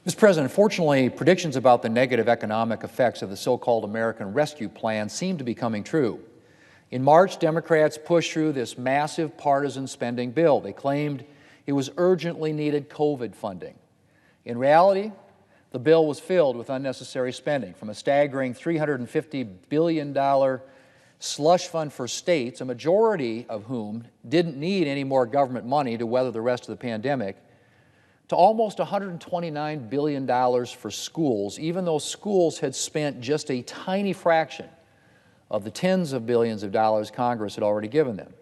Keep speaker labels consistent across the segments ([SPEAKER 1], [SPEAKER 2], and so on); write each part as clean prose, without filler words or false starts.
[SPEAKER 1] Mr. President, unfortunately, predictions about the negative economic effects of the so-called American Rescue Plan seem to be coming true. In March, Democrats pushed through this massive partisan spending bill. They claimed it was urgently needed COVID funding. In reality, the bill was filled with unnecessary spending, from a staggering $350 billion slush fund for states, a majority of whom didn't need any more government money to weather the rest of the pandemic, to almost $129 billion for schools, even though schools had spent just a tiny fraction of the tens of billions of dollars Congress had already given them.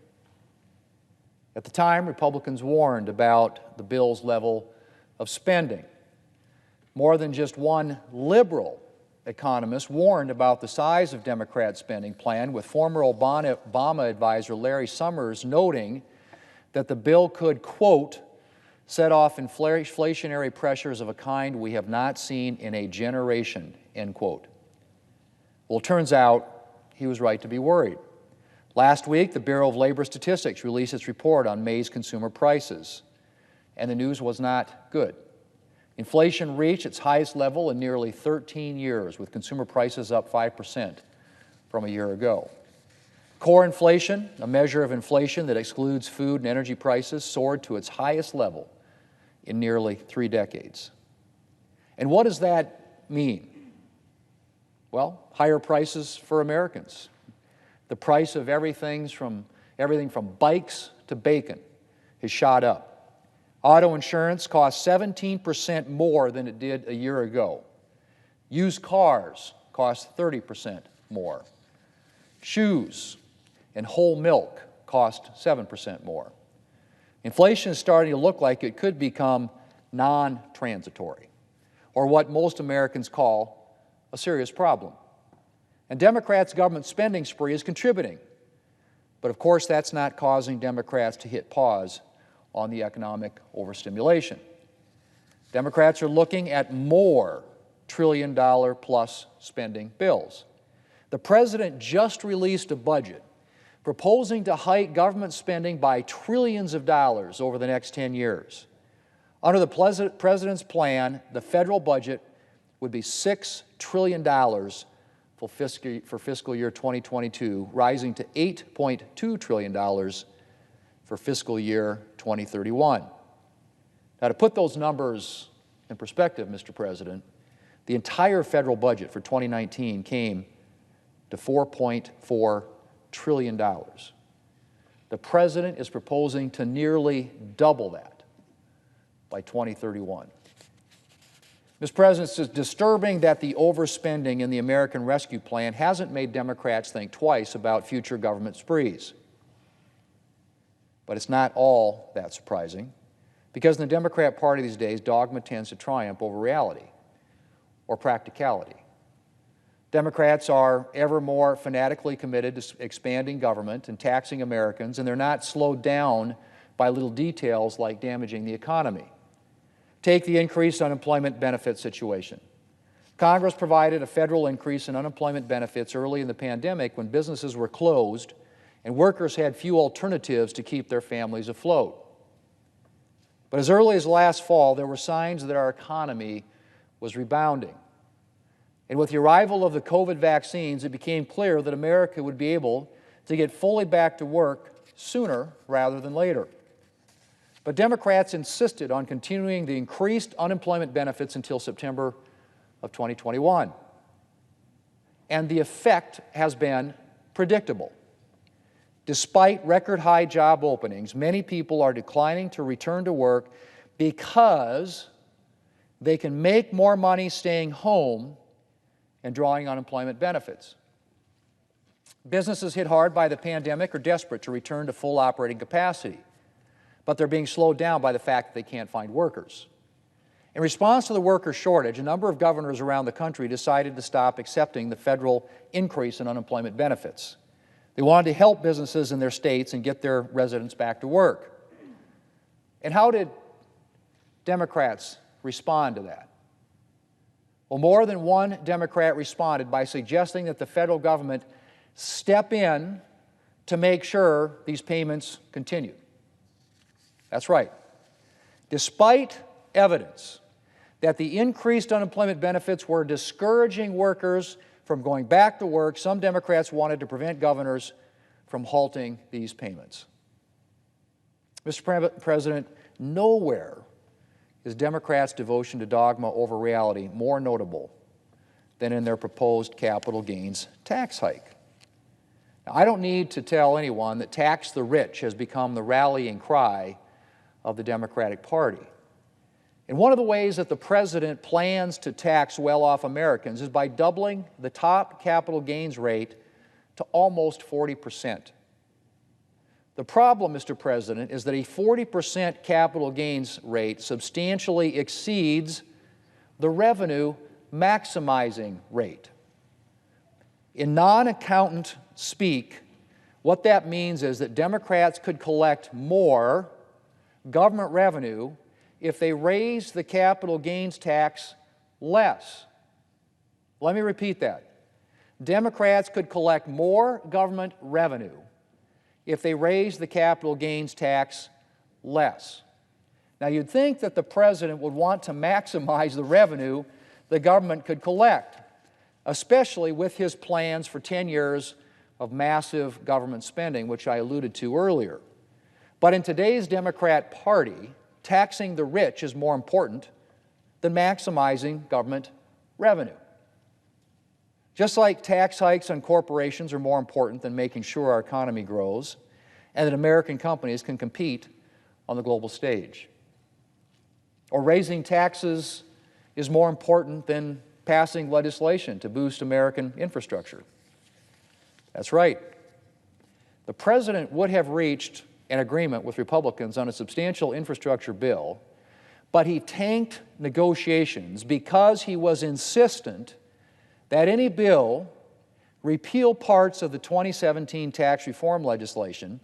[SPEAKER 1] At the time, Republicans warned about the bill's level of spending. More than just one liberal economist warned about the size of Democrats' spending plan, with former Obama advisor Larry Summers noting that the bill could, quote, set off inflationary pressures of a kind we have not seen in a generation, end quote. Well, it turns out he was right to be worried. Last week, the Bureau of Labor Statistics released its report on May's consumer prices, and the news was not good. Inflation reached its highest level in nearly 13 years, with consumer prices up 5% from a year ago. Core inflation, a measure of inflation that excludes food and energy prices, soared to its highest level in nearly 3 decades. And what does that mean? Well, higher prices for Americans. The price of everything from bikes to bacon has shot up. Auto insurance costs 17% more than it did a year ago. Used cars cost 30% more. Shoes and whole milk cost 7% more. Inflation is starting to look like it could become non-transitory, or what most Americans call a serious problem. And Democrats' government spending spree is contributing. But of course, that's not causing Democrats to hit pause on the economic overstimulation. Democrats are looking at more trillion-dollar-plus spending bills. The President just released a budget proposing to hike government spending by trillions of dollars over the next 10 years. Under the President's plan, the federal budget would be $6 trillion for fiscal year 2022, rising to $8.2 trillion for fiscal year 2031. Now, to put those numbers in perspective, Mr. President, the entire federal budget for 2019 came to $4.4 trillion. The President is proposing to nearly double that by 2031. Mr. President, it's disturbing that the overspending in the American Rescue Plan hasn't made Democrats think twice about future government sprees. But it's not all that surprising, because in the Democrat Party these days, dogma tends to triumph over reality or practicality. Democrats are ever more fanatically committed to expanding government and taxing Americans, and they're not slowed down by little details like damaging the economy. Take the increased unemployment benefit situation. Congress provided a federal increase in unemployment benefits early in the pandemic when businesses were closed and workers had few alternatives to keep their families afloat. But as early as last fall, there were signs that our economy was rebounding. And with the arrival of the COVID vaccines, it became clear that America would be able to get fully back to work sooner rather than later. But Democrats insisted on continuing the increased unemployment benefits until September of 2021. And the effect has been predictable. Despite record-high job openings, many people are declining to return to work because they can make more money staying home and drawing unemployment benefits. Businesses hit hard by the pandemic are desperate to return to full operating capacity, but they're being slowed down by the fact that they can't find workers. In response to the worker shortage, a number of governors around the country decided to stop accepting the federal increase in unemployment benefits. They wanted to help businesses in their states and get their residents back to work. And how did Democrats respond to that? Well, more than one Democrat responded by suggesting that the federal government step in to make sure these payments continue. That's right. Despite evidence that the increased unemployment benefits were discouraging workers from going back to work, some Democrats wanted to prevent governors from halting these payments. Mr. President, nowhere is Democrats' devotion to dogma over reality more notable than in their proposed capital gains tax hike. Now, I don't need to tell anyone that tax the rich has become the rallying cry of the Democratic Party. And one of the ways that the President plans to tax well-off Americans is by doubling the top capital gains rate to almost 40%. The problem, Mr. President, is that a 40% capital gains rate substantially exceeds the revenue maximizing rate. In non-accountant speak, what that means is that Democrats could collect more government revenue if they raise the capital gains tax less. Let me repeat that. Democrats could collect more government revenue if they raise the capital gains tax less. Now, you'd think that the President would want to maximize the revenue the government could collect, especially with his plans for 10 years of massive government spending, which I alluded to earlier. But in today's Democrat Party, taxing the rich is more important than maximizing government revenue. Just like tax hikes on corporations are more important than making sure our economy grows and that American companies can compete on the global stage. Or raising taxes is more important than passing legislation to boost American infrastructure. That's right. The President would have reached an agreement with Republicans on a substantial infrastructure bill, but he tanked negotiations because he was insistent that any bill repeal parts of the 2017 tax reform legislation,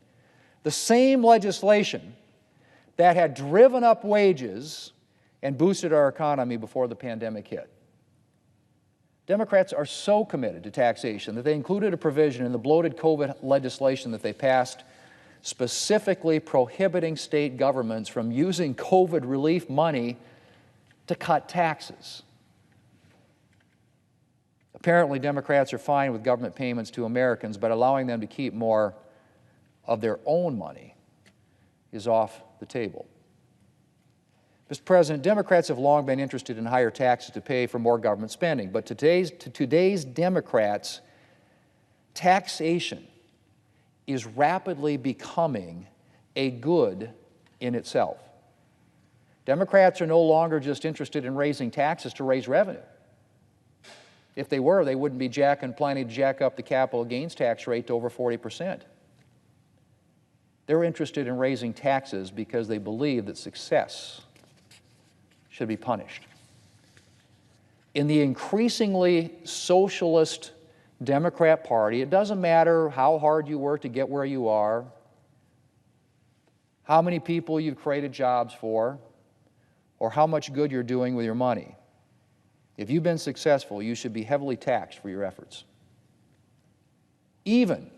[SPEAKER 1] the same legislation that had driven up wages and boosted our economy before the pandemic hit. Democrats are so committed to taxation that they included a provision in the bloated COVID legislation that they passed specifically prohibiting state governments from using COVID relief money to cut taxes. Apparently, Democrats are fine with government payments to Americans, but allowing them to keep more of their own money is off the table. Mr. President, Democrats have long been interested in higher taxes to pay for more government spending, but to today's Democrats, taxation is rapidly becoming a good in itself. Democrats are no longer just interested in raising taxes to raise revenue. If they were, they wouldn't be planning to jack up the capital gains tax rate to over 40%. They're interested in raising taxes because they believe that success should be punished. In the increasingly socialist Democrat Party, it doesn't matter how hard you work to get where you are, how many people you've created jobs for, or how much good you're doing with your money. If you've been successful, you should be heavily taxed for your efforts. Even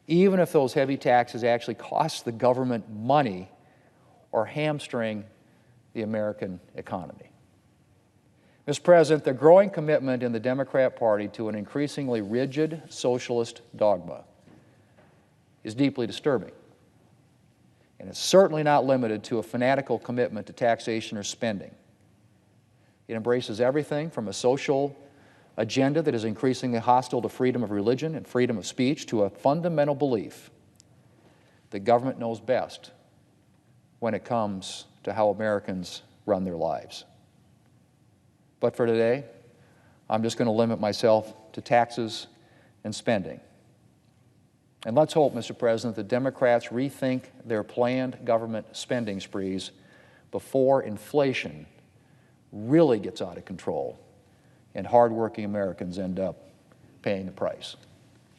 [SPEAKER 1] if those heavy taxes actually cost the government money or hamstring the American economy. Mr. President, the growing commitment in the Democrat Party to an increasingly rigid socialist dogma is deeply disturbing. And it's certainly not limited to a fanatical commitment to taxation or spending. It embraces everything from a social agenda that is increasingly hostile to freedom of religion and freedom of speech to a fundamental belief that government knows best when it comes to how Americans run their lives. But for today, I'm just going to limit myself to taxes and spending. And let's hope, Mr. President, that Democrats rethink their planned government spending sprees before inflation really gets out of control and hardworking Americans end up paying the price.